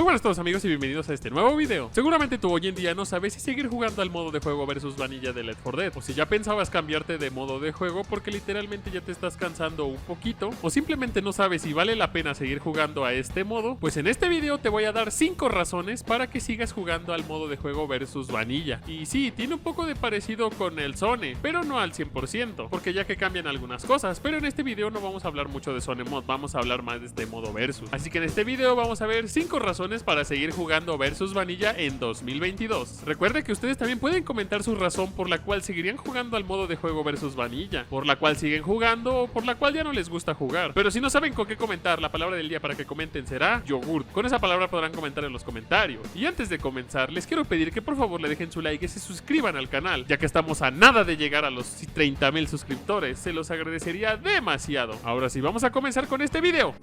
buenas a todos amigos y bienvenidos a este nuevo video. Seguramente tú hoy en día no sabes si seguir jugando al modo de juego versus vanilla de Left 4 Dead, o si ya pensabas cambiarte de modo de juego porque literalmente ya te estás cansando un poquito, o simplemente no sabes si vale la pena seguir jugando a este modo. Pues en este video te voy a dar 5 razones para que sigas jugando al modo de juego versus vanilla. Y sí, tiene un poco de parecido con el Zone, pero no al 100%, porque ya que cambian algunas cosas. Pero en este video no vamos a hablar mucho de Zone Mod, vamos a hablar más de este modo versus. Así que en este video vamos a ver 5 razones para seguir jugando versus vanilla en 2022. Recuerda que ustedes también pueden comentar su razón por la cual seguirían jugando al modo de juego versus vanilla, por la cual siguen jugando o por la cual ya no les gusta jugar. Pero si no saben con qué comentar, la palabra del día para que comenten será yogurt. Con esa palabra podrán comentar en los comentarios. Y antes de comenzar, les quiero pedir que por favor le dejen su like y se suscriban al canal, ya que estamos a nada de llegar a los 30,000 suscriptores. Se los agradecería demasiado. Ahora sí, vamos a comenzar con este video.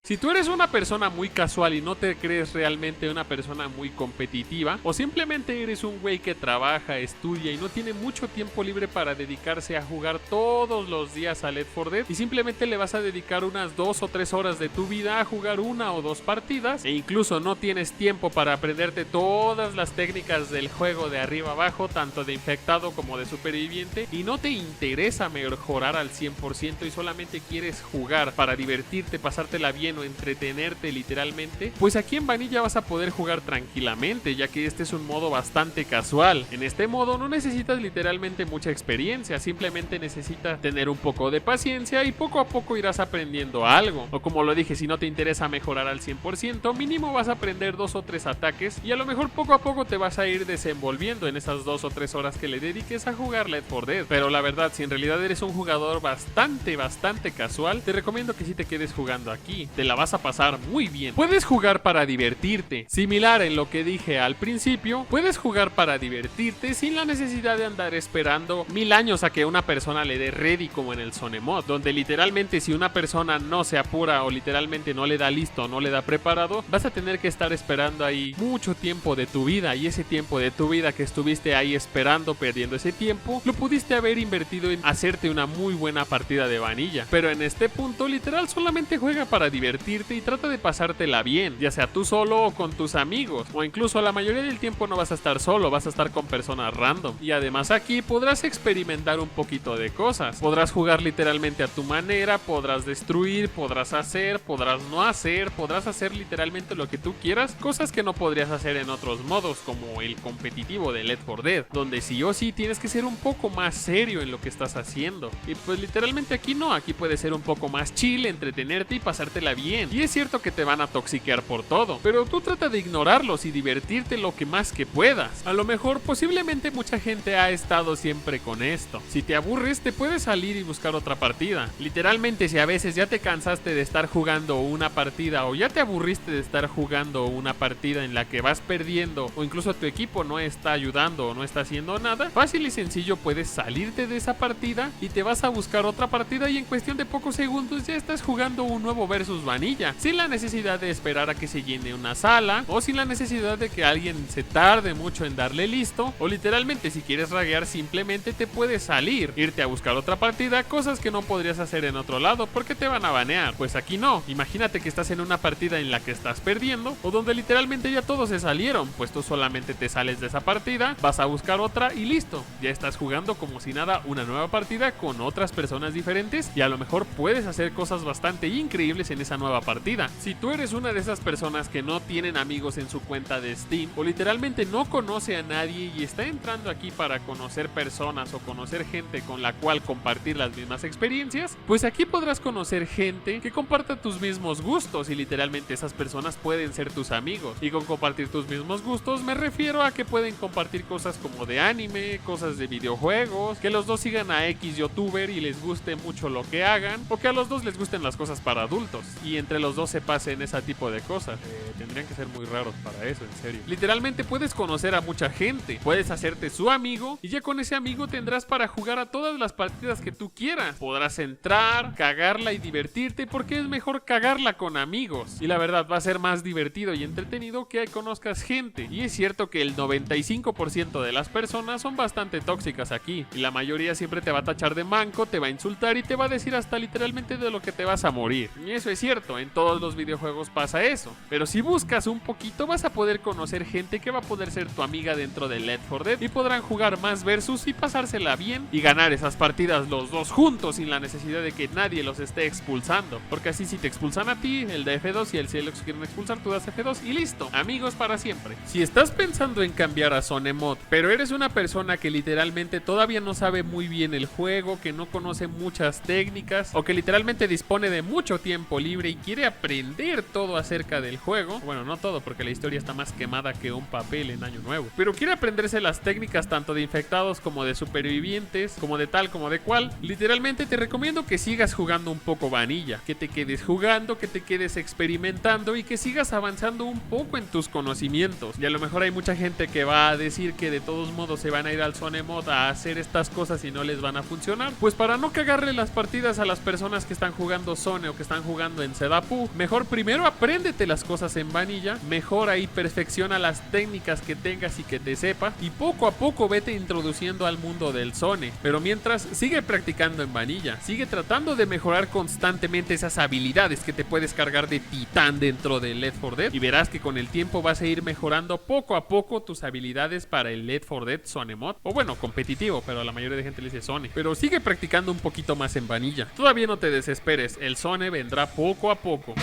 Si tú eres una persona muy casual y no te crees realmente una persona muy competitiva, o simplemente eres un güey que trabaja, estudia y no tiene mucho tiempo libre para dedicarse a jugar todos los días a Left 4 Dead, y simplemente le vas a dedicar unas 2 o 3 horas de tu vida a jugar 1 o 2 partidas, e incluso no tienes tiempo para aprenderte todas las técnicas del juego de arriba abajo, tanto de infectado como de superviviente, y no te interesa mejorar al 100% y solamente quieres jugar para divertirte, pasártela bien o entretenerte literalmente, pues aquí en vanilla vas a poder jugar tranquilamente, ya que este es un modo bastante casual. En este modo no necesitas literalmente mucha experiencia, simplemente necesitas tener un poco de paciencia y poco a poco irás aprendiendo algo. O como lo dije, si no te interesa mejorar al 100%, mínimo vas a aprender 2 o 3 ataques y a lo mejor poco a poco te vas a ir desenvolviendo en esas 2 o 3 horas que le dediques a jugar Left 4 Dead. Pero la verdad, si en realidad eres un jugador bastante casual, te recomiendo que sí te quedes jugando aquí. Te la vas a pasar muy bien. Puedes jugar para divertirte. Similar en lo que dije al principio, puedes jugar para divertirte sin la necesidad de andar esperando 1000 años a que una persona le dé ready como en el Zone Mod, donde literalmente si una persona no se apura o literalmente no le da listo o no le da preparado, vas a tener que estar esperando ahí mucho tiempo de tu vida, y ese tiempo de tu vida que estuviste ahí esperando, perdiendo ese tiempo, lo pudiste haber invertido en hacerte una muy buena partida de vanilla. Pero en este punto literal solamente juega para divertirte y trata de pasártela bien, ya sea tú solo o con tus amigos, o incluso la mayoría del tiempo no vas a estar solo, vas a estar con personas random. Y además aquí podrás experimentar un poquito de cosas, podrás jugar literalmente a tu manera, podrás destruir, podrás hacer, podrás no hacer, podrás hacer literalmente lo que tú quieras, cosas que no podrías hacer en otros modos como el competitivo de Left 4 Dead, donde sí o sí tienes que ser un poco más serio en lo que estás haciendo. Y pues literalmente aquí no, aquí puedes ser un poco más chill, entretenerte y pasártela bien. Y es cierto que te van a toxiquear por todo, pero tú trata de ignorarlos y divertirte lo que más que puedas. A lo mejor posiblemente mucha gente ha estado siempre con esto. Si te aburres te puedes salir y buscar otra partida. Literalmente si a veces ya te cansaste de estar jugando una partida o ya te aburriste de estar jugando una partida en la que vas perdiendo o incluso tu equipo no está ayudando o no está haciendo nada, fácil y sencillo puedes salirte de esa partida y te vas a buscar otra partida y en cuestión de pocos segundos ya estás jugando un nuevo versus vanilla, sin la necesidad de esperar a que se llene una sala, o sin la necesidad de que alguien se tarde mucho en darle listo, o literalmente si quieres raguear simplemente te puedes salir, irte a buscar otra partida, cosas que no podrías hacer en otro lado porque te van a banear. Pues aquí no, imagínate que estás en una partida en la que estás perdiendo, o donde literalmente ya todos se salieron, pues tú solamente te sales de esa partida, vas a buscar otra y listo, ya estás jugando como si nada una nueva partida con otras personas diferentes, y a lo mejor puedes hacer cosas bastante increíbles en esa nueva partida. Si tú eres una de esas personas que no tienen amigos en su cuenta de Steam o literalmente no conoce a nadie y está entrando aquí para conocer personas o conocer gente con la cual compartir las mismas experiencias, pues aquí podrás conocer gente que comparta tus mismos gustos y literalmente esas personas pueden ser tus amigos. Y con compartir tus mismos gustos me refiero a que pueden compartir cosas como de anime, cosas de videojuegos, que los dos sigan a X youtuber y les guste mucho lo que hagan, o que a los dos les gusten las cosas para adultos. Y entre los los dos se pasen ese tipo de cosas. Tendrían que ser muy raros para eso, en serio. Literalmente puedes conocer a mucha gente, puedes hacerte su amigo y ya con ese amigo tendrás para jugar a todas las partidas que tú quieras. Podrás entrar, cagarla y divertirte, porque es mejor cagarla con amigos. Y la verdad va a ser más divertido y entretenido que conozcas gente. Y es cierto que el 95% de las personas son bastante tóxicas aquí, y la mayoría siempre te va a tachar de manco, te va a insultar y te va a decir hasta literalmente de lo que te vas a morir. Y eso es cierto, en todos los videojuegos pasa eso. Pero si buscas un poquito vas a poder conocer gente que va a poder ser tu amiga dentro de Left 4 Dead y podrán jugar más versus y pasársela bien y ganar esas partidas los dos juntos sin la necesidad de que nadie los esté expulsando. Porque así si te expulsan a ti, el de F2 y el si los quieren expulsar, tú das F2 y listo, amigos para siempre. Si estás pensando en cambiar a Zonemod, pero eres una persona que literalmente todavía no sabe muy bien el juego, que no conoce muchas técnicas o que literalmente dispone de mucho tiempo libre y quiere aprender todo acerca del juego, bueno, no todo porque la historia está más quemada que un papel en Año Nuevo, pero quiere aprenderse las técnicas tanto de infectados como de supervivientes, como de tal como de cual, literalmente te recomiendo que sigas jugando un poco vanilla, que te quedes jugando, que te quedes experimentando y que sigas avanzando un poco en tus conocimientos. Y a lo mejor hay mucha gente que va a decir que de todos modos se van a ir al Zonemod a hacer estas cosas y no les van a funcionar. Pues para no cagarle las partidas a las personas que están jugando Zone o que están jugando en Sedapu, mejor primero apréndete las cosas en vanilla, mejor ahí perfecciona las técnicas que tengas y que te sepas, y poco a poco vete introduciendo al mundo del Zone. Pero mientras, sigue practicando en vanilla, sigue tratando de mejorar constantemente esas habilidades que te puedes cargar de titán dentro de Left 4 Dead, y verás que con el tiempo vas a ir mejorando poco a poco tus habilidades para el Left 4 Dead Zonemod, o bueno, competitivo, pero a la mayoría de gente le dice Zone. Pero sigue practicando un poquito más en vanilla. Todavía no te desesperes, el Zone vendrá poco a poco.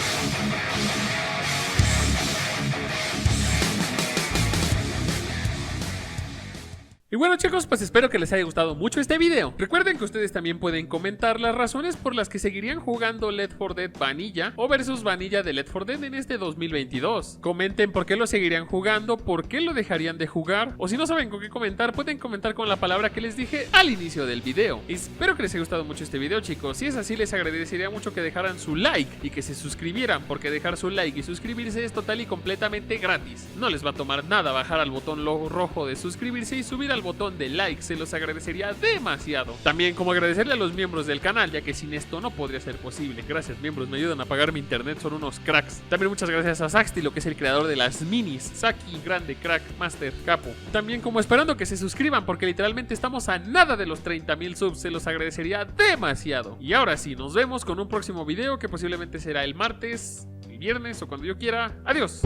Y bueno chicos, pues espero que les haya gustado mucho este video. Recuerden que ustedes también pueden comentar las razones por las que seguirían jugando Left 4 Dead Vanilla o versus Vanilla de Left 4 Dead en este 2022. Comenten por qué lo seguirían jugando, por qué lo dejarían de jugar, o si no saben con qué comentar, pueden comentar con la palabra que les dije al inicio del video. Espero que les haya gustado mucho este video chicos. Si es así, les agradecería mucho que dejaran su like y que se suscribieran, porque dejar su like y suscribirse es total y completamente gratis. No les va a tomar nada bajar al botón rojo de suscribirse y subir al botón de like, se los agradecería demasiado. También como agradecerle a los miembros del canal, ya que sin esto no podría ser posible. Gracias miembros, me ayudan a pagar mi internet, son unos cracks. También muchas gracias a Saxtilo, que es el creador de las minis. Saki, grande, crack, master, capo. También como esperando que se suscriban, porque literalmente estamos a nada de los 30,000 subs, se los agradecería demasiado. Y ahora sí, nos vemos con un próximo video que posiblemente será el martes, el viernes o cuando yo quiera. Adiós.